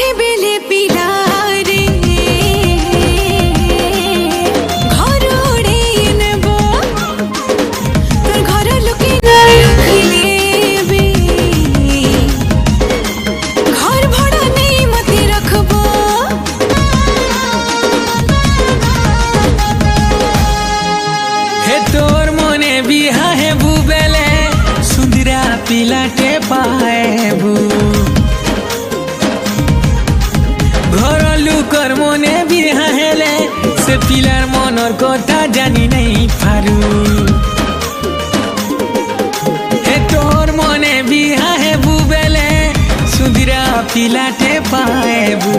মাঝে বেলে পিলারে ঘর উড়েই নেব তোর ঘর লুকে নাই রাখিলেবি ঘর ভড়া নেই মতে রাখব হে তোর মনে বিহা হেবু বেলে সুন্দরা পিলাটে পাহেবু ঘর লুকর মনে বিহা হেলে সে পিলার মনর কথা জানি নাই পারু হে তোর মনে বিহা হেবু বেলে সুন্দরা পিলাটে পাহেবু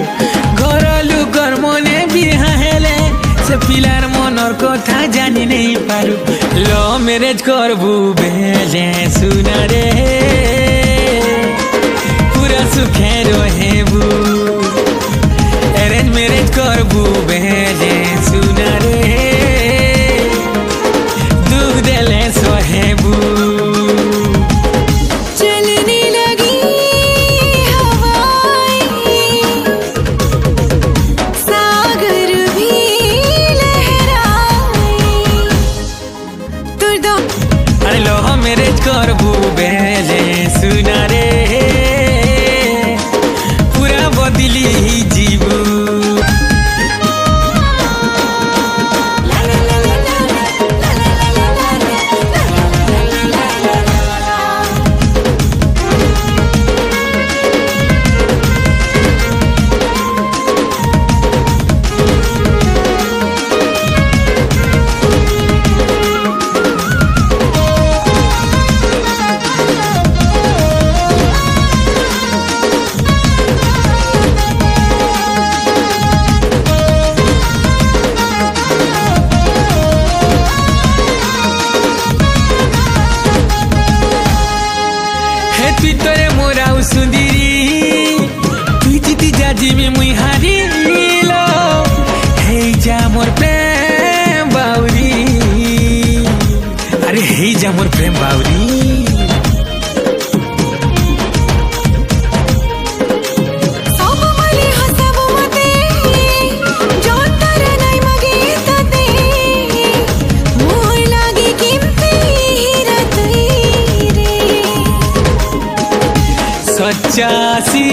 ঘর লুকর মনে বিহা হেলে সে পিলার মনর কথা জানি নাই পারু লো ম্যারেজ করবু বেলে সুনা রে পুরা সুখে রহেবু অ্যারেঞ্জ ম্যারেজ করবু বেলে সুনা রে দুঃখ দেলে সহেবু चलने लगी हवाएं सागर भी लहराए तुर दो আরে লো ম্যারেজ করবু বেলে সুনা রে পুরা বদলি জীবু ला ला ला ला ला ला ला ला হে তুই তোরে মোরাও সুন্দরী তুই জিতি যা জিমি মুই হারিল হেই যা মোর প্রেম বাউরি আরে হেই যা মোর প্রেম বাউরি सब मले हसब मते जोतर नाई मगे तते मोर लागे किमती हीरा तुई रे सच्चा सी